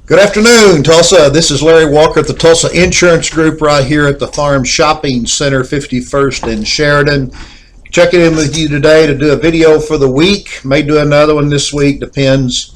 Good afternoon, Tulsa. This is Larry Walker at the Tulsa Insurance Group right here at the Farm Shopping Center, 51st and Sheridan. Checking in with you today to do a video for the week. May do another one this week, depends.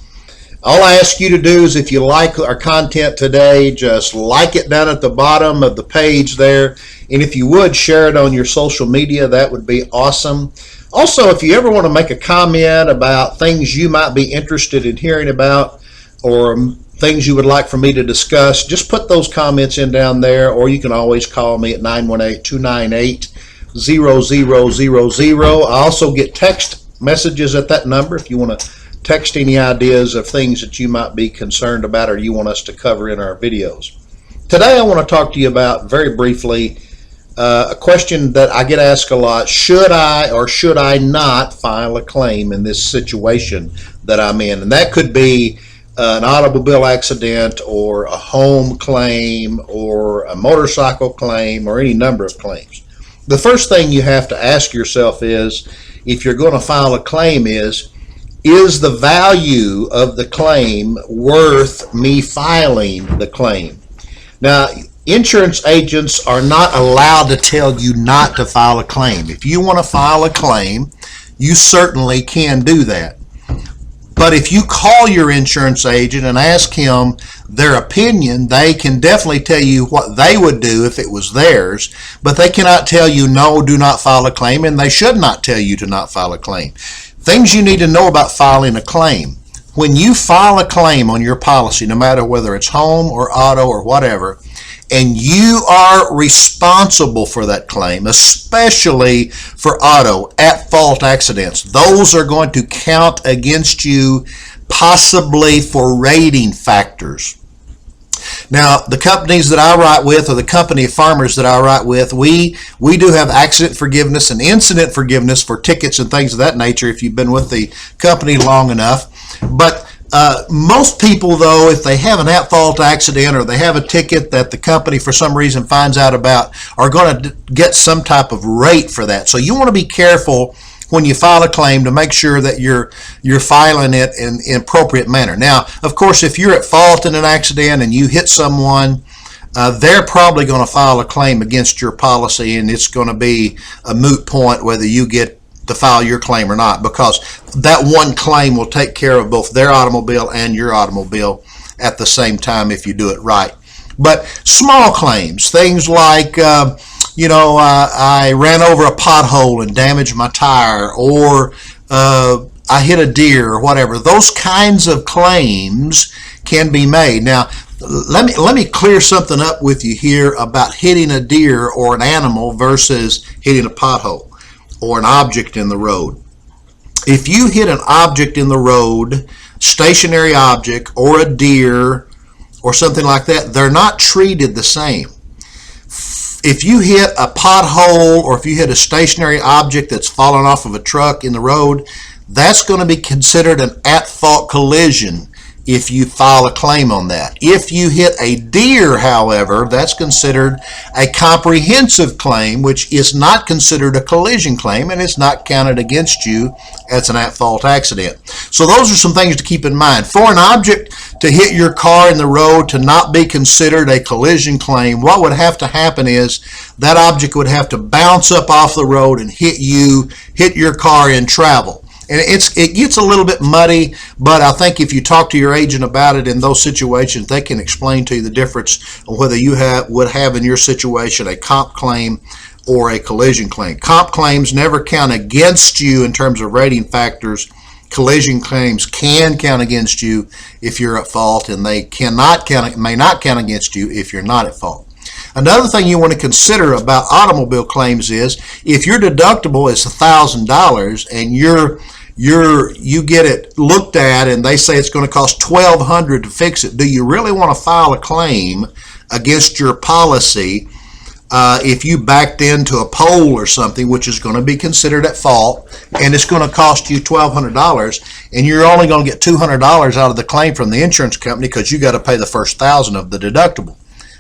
All I ask you to do is, if you like our content today, just like it down at the bottom of the page there. And if you would, share it on your social media. That would be awesome. Also, if you ever want to make a comment about things you might be interested in hearing about, or things you would like for me to discuss, just put those comments in down there, or you can always call me at 918-298-0000. I also get text messages at that number if you want to text any ideas of things that you might be concerned about or you want us to cover in our videos. Today I want to talk to you about, very briefly, a question that I get asked a lot: should I or should I not file a claim in this situation that I'm in? And that could be an automobile accident, or a home claim, or a motorcycle claim, or any number of claims. The first thing you have to ask yourself is, if you're going to file a claim, is the value of the claim worth me filing the claim? Now, insurance agents are not allowed to tell you not to file a claim. If you want to file a claim, you certainly can do that. But if you call your insurance agent and ask him their opinion, they can definitely tell you what they would do if it was theirs, but they cannot tell you, no, do not file a claim, and they should not tell you to not file a claim. Things you need to know about filing a claim. When you file a claim on your policy, no matter whether it's home or auto or whatever, and you are responsible for that claim, especially for auto at-fault accidents, those are going to count against you, possibly for rating factors. Now, the companies that I write with, or the company of farmers that I write with, we do have accident forgiveness and incident forgiveness for tickets and things of that nature if you've been with the company long enough. But most people, though, if they have an at-fault accident or they have a ticket that the company for some reason finds out about, are going to get some type of rate for that. So you want to be careful when you file a claim to make sure that you're filing it in an appropriate manner. Now, of course, if you're at fault in an accident and you hit someone, they're probably going to file a claim against your policy, and it's going to be a moot point whether you get to file your claim or not, because that one claim will take care of both their automobile and your automobile at the same time if you do it right. But small claims, things like I ran over a pothole and damaged my tire, or I hit a deer, or whatever, those kinds of claims can be made. Now, let me clear something up with you here about hitting a deer or an animal versus hitting a pothole or an object in the road. If you hit an object in the road, stationary object, or a deer, or something like that, they're not treated the same. If you hit a pothole, or if you hit a stationary object that's fallen off of a truck in the road, that's going to be considered an at-fault collision if you file a claim on that. If you hit a deer, however, that's considered a comprehensive claim, which is not considered a collision claim, and it's not counted against you as an at-fault accident. So those are some things to keep in mind. For an object to hit your car in the road to not be considered a collision claim, what would have to happen is that object would have to bounce up off the road and hit your car in travel. And it gets a little bit muddy, but I think if you talk to your agent about it in those situations, they can explain to you the difference on whether you would have in your situation a comp claim or a collision claim. Comp claims never count against you in terms of rating factors. Collision claims can count against you if you're at fault, and they may not count against you if you're not at fault. Another thing you want to consider about automobile claims is, if your deductible is $1,000 and you get it looked at and they say it's going to cost $1,200 to fix it, do you really want to file a claim against your policy if you backed into a pole or something, which is going to be considered at fault, and it's going to cost you $1,200, and you're only going to get $200 out of the claim from the insurance company because you got to pay the first $1,000 of the deductible?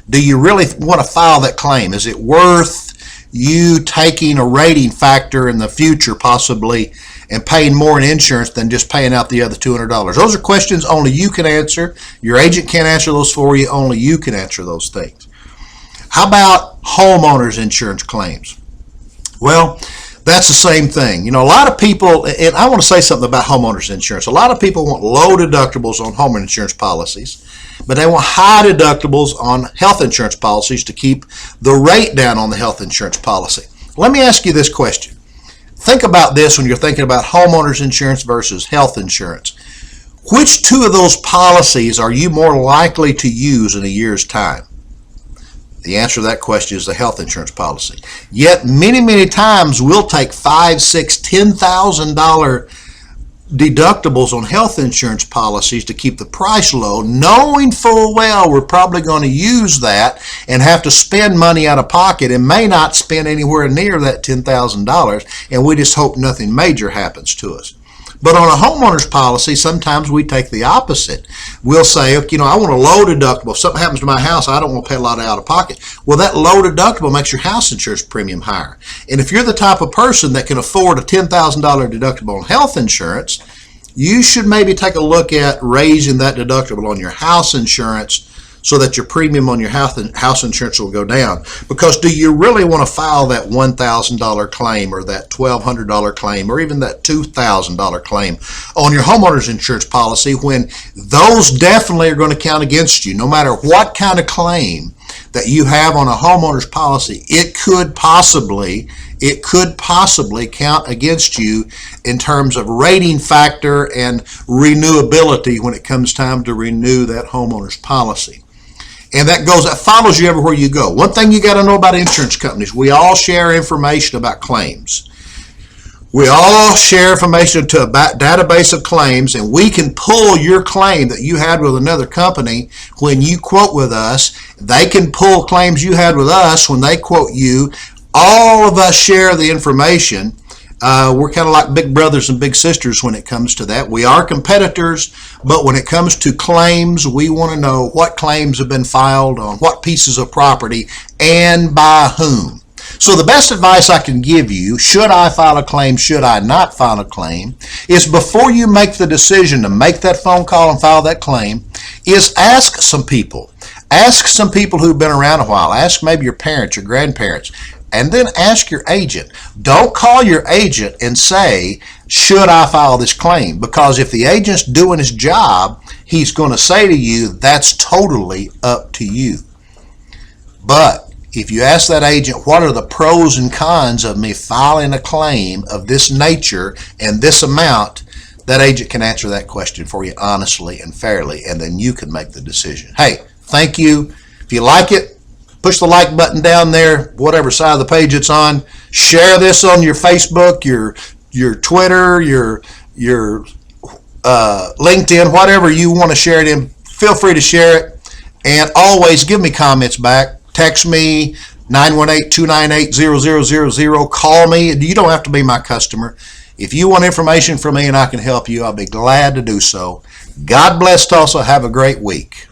Do you really want to file that claim? Is it worth you taking a rating factor in the future possibly and paying more in insurance than just paying out the other $200? Those are questions only you can answer. Your agent can't answer those for you. Only you can answer those things. How about homeowners insurance claims? Well, that's the same thing. You know, a lot of people, and I want to say something about homeowners insurance. A lot of people want low deductibles on home insurance policies, but they want high deductibles on health insurance policies to keep the rate down on the health insurance policy. Let me ask you this question. Think about this when you're thinking about homeowners insurance versus health insurance. Which two of those policies are you more likely to use in a year's time? The answer to that question is the health insurance policy. Yet many times we'll take $5,000, $6,000, $10,000 deductibles on health insurance policies to keep the price low, knowing full well we're probably going to use that and have to spend money out of pocket and may not spend anywhere near that $10,000, and we just hope nothing major happens to us. But on a homeowner's policy, sometimes we take the opposite. We'll say, you know, I want a low deductible. If something happens to my house, I don't want to pay a lot out of pocket. Well, that low deductible makes your house insurance premium higher. And if you're the type of person that can afford a $10,000 deductible on health insurance, you should maybe take a look at raising that deductible on your house insurance so that your premium on your house insurance will go down. Because do you really want to file that $1,000 claim or that $1,200 claim or even that $2,000 claim on your homeowner's insurance policy when those definitely are going to count against you? No matter what kind of claim that you have on a homeowner's policy, it could possibly count against you in terms of rating factor and renewability when it comes time to renew that homeowner's policy. And that follows you everywhere you go. One thing you got to know about insurance companies, we all share information about claims. We all share information to a database of claims, and we can pull your claim that you had with another company when you quote with us. They can pull claims you had with us when they quote you. All of us share the information. We're kind of like big brothers and big sisters when it comes to that. We are competitors, but when it comes to claims, we want to know what claims have been filed on what pieces of property and by whom. So the best advice I can give you, should I file a claim, should I not file a claim, is before you make the decision to make that phone call and file that claim, is ask some people. Ask some people who've been around a while. Ask maybe your parents, your grandparents. And then ask your agent. Don't call your agent and say, should I file this claim? Because if the agent's doing his job, he's going to say to you, that's totally up to you. But if you ask that agent, what are the pros and cons of me filing a claim of this nature and this amount, that agent can answer that question for you honestly and fairly, and then you can make the decision. Hey, thank you. If you like it, push the like button down there, whatever side of the page it's on. Share this on your Facebook, your Twitter, your LinkedIn, whatever you want to share it in. Feel free to share it. And always give me comments back. Text me, 918-298-0000. Call me. You don't have to be my customer. If you want information from me and I can help you, I'll be glad to do so. God bless Tulsa. Have a great week.